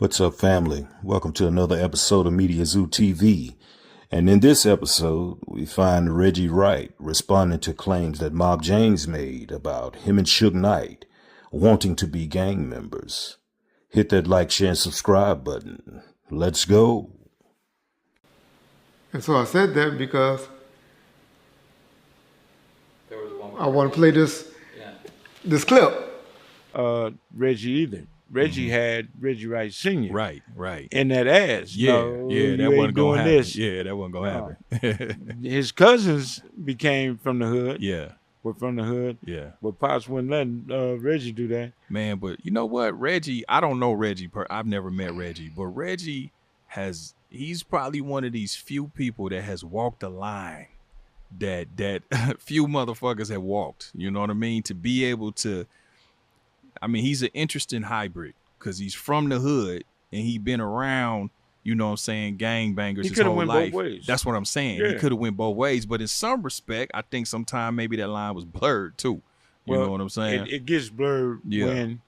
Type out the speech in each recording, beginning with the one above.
What's up, family? Welcome to another episode of Mediazewtv. And in this episode, we find Reggie Wright responding to claims that Mob James made about him and Suge Knight wanting to be gang members. Hit that like, share, and subscribe button. Let's go. And so I said that because I want to play this clip. Reggie either. Reggie had Reggie Wright Jr. Right. in that ass. Yeah, No, that you wasn't ain't gonna doing happen. this. Yeah, that wasn't gonna happen. His cousins became from the hood. Yeah, Were from the hood. yeah. But Pops wouldn't let Reggie do that. Man, but you know what? Reggie, I don't know Reggie. I've never met Reggie, but Reggie he's probably one of these few people that has walked a line that few motherfuckers have walked. You know what I mean? To be able to, I mean, he's an interesting hybrid because he's from the hood and he been around, you know what I'm saying, gangbangers his whole went life. both ways. That's what I'm saying. Yeah. He could have went both ways, but in some respect, I think sometimes maybe that line was blurred too. You know what I'm saying? It gets blurred Yeah. when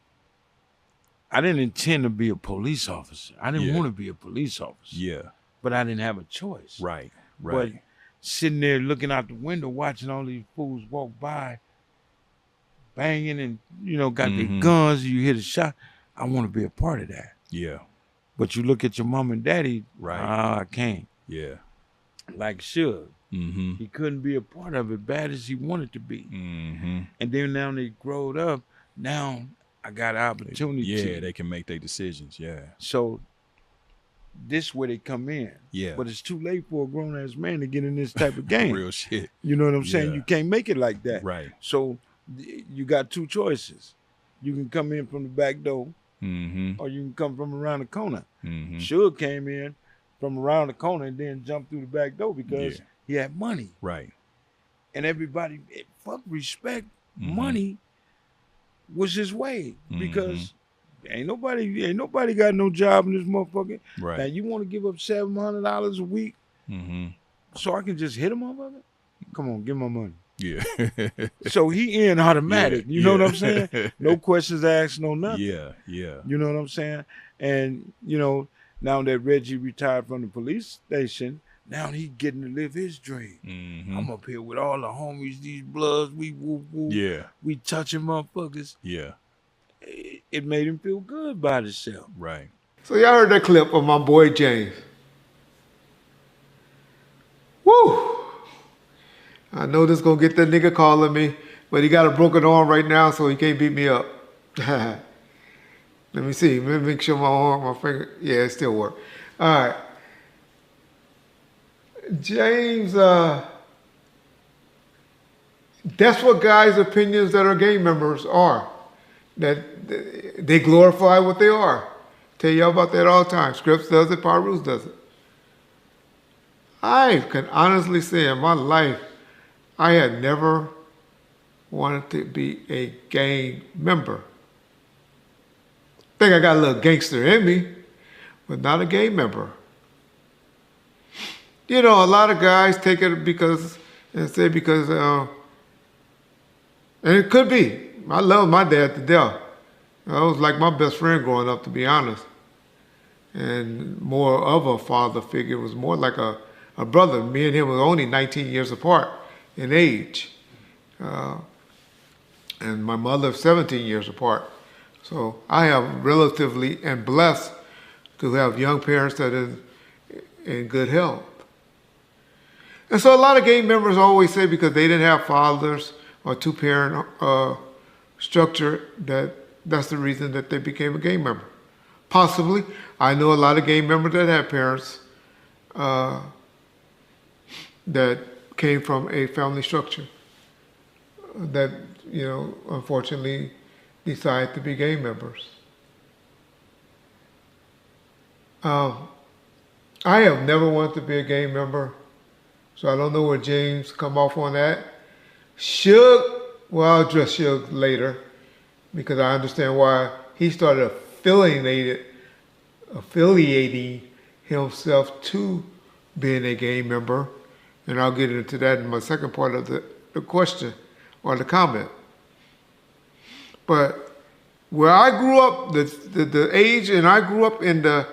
I didn't intend to be a police officer. I didn't Yeah. want to be a police officer. Yeah, But I didn't have a choice. right. But sitting there looking out the window, watching all these fools walk by, banging and, got their guns, you hear the shot. I want to be a part of that. Yeah, But you look at your mom and daddy, Right. I can't. yeah. Like Suge. Mm-hmm. He couldn't be a part of it bad as he wanted to be. Mm-hmm. And then now they growed up, now I got an opportunity. Yeah, they can make their decisions. Yeah. So this where they come in. Yeah. But it's too late for a grown-ass man to get in this type of game. Real shit. You know what I'm saying? Yeah. You can't make it like that. Right. So you got two choices. You can come in from the back door Mm-hmm. or you can come from around the corner. Mm-hmm. Suge came in from around the corner and then jumped through the back door because Yeah. he had money. Right. And everybody, fuck respect, Mhm. money was his way Mm-hmm. because ain't nobody got no job in this motherfucker. Now Right. you want to give up $700 a week Mm-hmm. so I can just hit a motherfucker? Come on, give my money. Yeah. So he in automatic. Yeah, You know what I'm yeah. saying? No questions asked, no nothing. Yeah. Yeah. You know what I'm saying? And, now that Reggie retired from the police station, now he getting to live his dream. Mm-hmm. I'm up here with all the homies, these bloods, we woo woo. Yeah. We touching motherfuckers. Yeah. It made him feel good about himself. Right. So y'all heard that clip of my boy James. Woo! I know this gonna get that nigga calling me, but he got a broken arm right now, so he can't beat me up. Let me see. Let me make sure my arm, my finger, yeah, it still works. All right. James, that's what guys' opinions that are gang members are. That they glorify what they are. Tell y'all about that all the time. Scripps does it, Power Rules does it. I can honestly say in my life, I had never wanted to be a gang member. I think I got a little gangster in me, but not a gang member. A lot of guys take it because, and it could be. I love my dad to death. I was like my best friend growing up, to be honest. And more of a father figure, was more like a brother. Me and him were only 19 years apart in age. And my mother 17 years apart. So I have relatively and blessed to have young parents that are in good health. And so a lot of gang members always say because they didn't have fathers or two-parent structure that's the reason that they became a gang member. Possibly. I know a lot of gang members that had parents that came from a family structure that, unfortunately decided to be gang members. I have never wanted to be a gang member, so I don't know where James come off on that. Suge, well, I'll address Suge later because I understand why he started affiliating himself to being a gang member, and I'll get into that in my second part of the question or the comment. But where I grew up, the age, and I grew up in the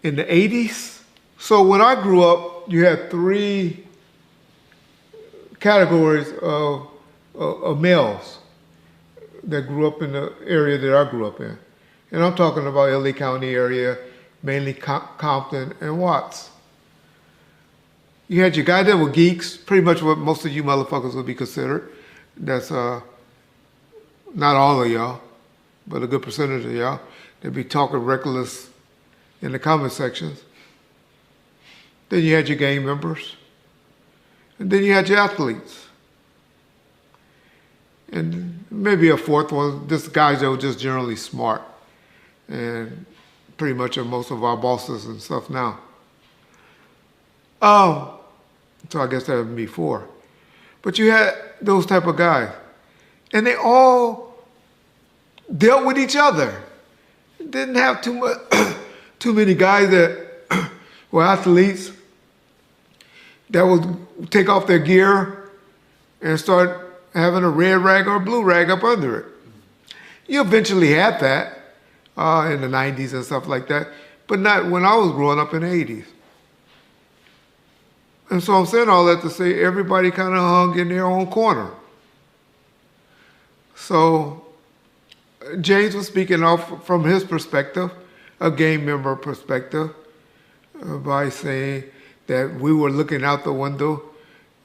80s. So when I grew up, you had 3 categories of males that grew up in the area that I grew up in. And I'm talking about LA County area, mainly Compton and Watts. You had your guys that were geeks, pretty much what most of you motherfuckers would be considered. That's not all of y'all, but a good percentage of y'all. They'd be talking reckless in the comment sections. Then you had your gang members. And then you had your athletes. And maybe a fourth one, just guys that were just generally smart. And pretty much are most of our bosses and stuff now. So I guess that would be 4. But you had those type of guys. And they all dealt with each other. Didn't have too many guys that were athletes that would take off their gear and start having a red rag or a blue rag up under it. You eventually had that in the 90s and stuff like that, but not when I was growing up in the 80s. And so I'm saying all that to say everybody kind of hung in their own corner. So James was speaking off from his perspective, a gang member perspective, by saying that we were looking out the window,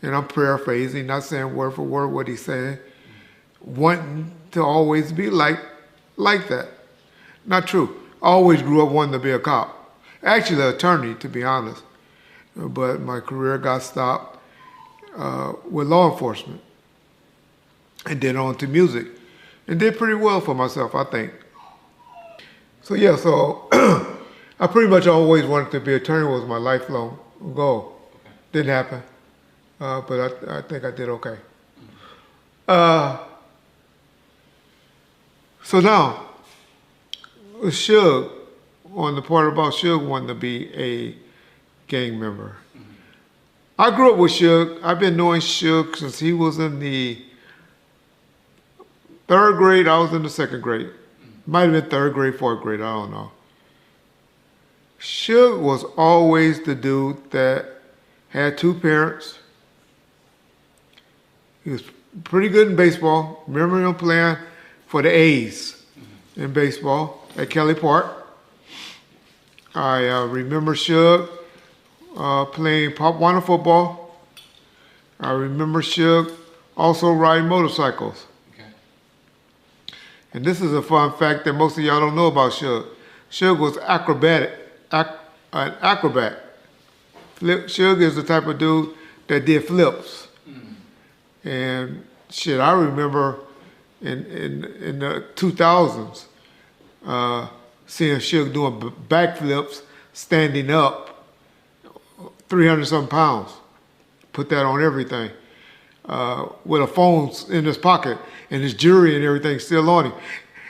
and I'm paraphrasing, not saying word for word what he's saying, wanting to always be like that. Not true. I always grew up wanting to be a cop. Actually, an attorney, to be honest. But my career got stopped with law enforcement. And then on to music. And did pretty well for myself, I think. So yeah, so I pretty much always wanted to be an attorney, was my lifelong goal. Didn't happen. But I think I did okay. So now, Suge, on the part about Suge wanting to be a gang member. I grew up with Suge. I've been knowing Suge since he was in the 3rd grade. I was in the 2nd grade. Might have been 3rd grade, 4th grade, I don't know. Suge was always the dude that had 2 parents. He was pretty good in baseball. Remember him playing for the A's in baseball at Kelly Park. I remember Suge playing Pop Warner football. I remember Suge also riding motorcycles. Okay. And this is a fun fact that most of y'all don't know about Suge. Suge was an acrobat. Suge is the type of dude that did flips. And shit, I remember in the 2000s seeing Suge doing backflips, standing up, 300-something pounds. Put that on everything. With a phone in his pocket and his jewelry and everything still on him.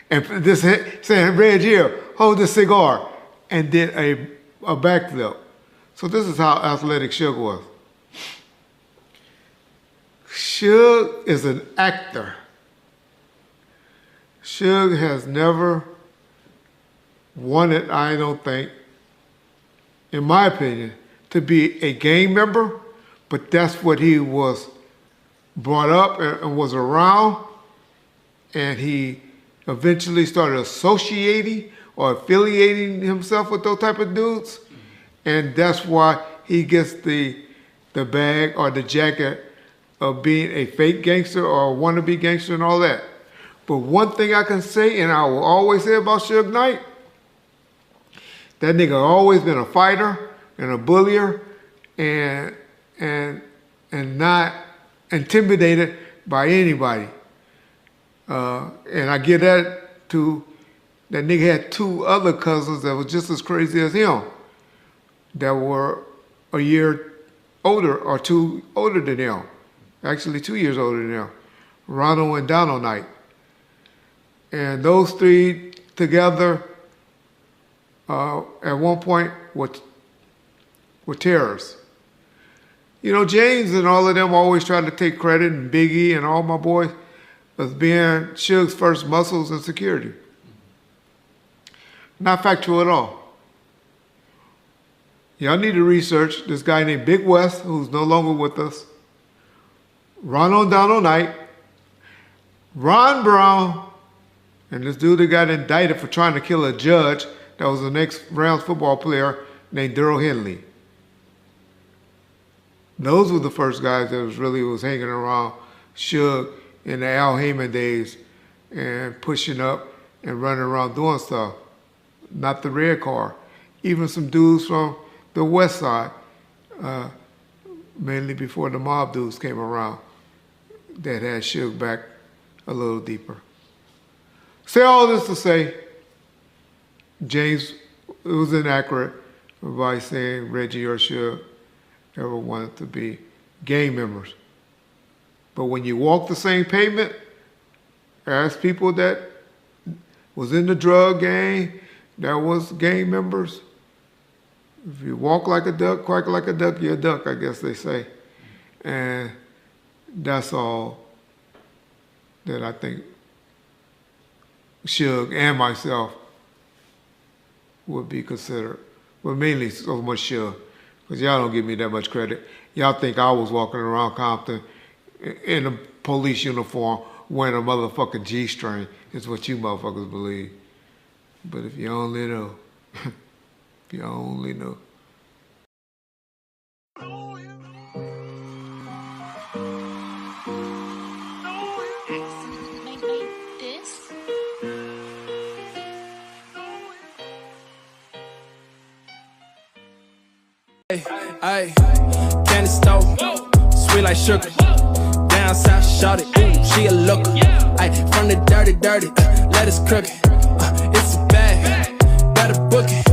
And this saying, Reg, here, hold this cigar, and did a backflip. So this is how athletic Suge was. Suge is an actor. Suge has never wanted, I don't think, in my opinion, to be a gang member, but that's what he was brought up and was around, and he eventually started associating or affiliating himself with those type of dudes, and that's why he gets the bag or the jacket of being a fake gangster or a wannabe gangster and all that. But one thing I can say, and I will always say about Suge Knight, that nigga always been a fighter and a bullier and not intimidated by anybody. And I give that to, that nigga had 2 other cousins that was just as crazy as him, that were a year older or 2 older than him. Actually 2 years older than him, Ronald and Donald Knight. And those 3 together at one point were terrorists. You know, James and all of them always tried to take credit, and Biggie and all my boys, as being Suge's first muscles and security. Not factual at all. Y'all need to research this guy named Big West, who's no longer with us. Ronald Donald Knight, Ron Brown, and this dude that got indicted for trying to kill a judge that was an ex-Rams football player named Daryl Henley. Those were the first guys that was hanging around Suge in the Al Heyman days and pushing up and running around doing stuff. Not the red car. Even some dudes from the West Side, mainly before the mob dudes came around, that had Suge back a little deeper. Say all this to say, James, it was inaccurate by saying Reggie or Suge ever wanted to be gang members. But when you walk the same pavement, ask people that was in the drug gang, that was gang members. If you walk like a duck, quack like a duck, you're a duck, I guess they say. And that's all that I think Suge and myself would be considered. But mainly so much Suge, because y'all don't give me that much credit. Y'all think I was walking around Compton in a police uniform wearing a motherfucking G-string, is what you motherfuckers believe. But if you only know, if you only know. Ay, candy stove, sweet like sugar. Down south, shout it, ooh, she a looker. Ay, from the dirty, let us cook it. It's a bag, better book it.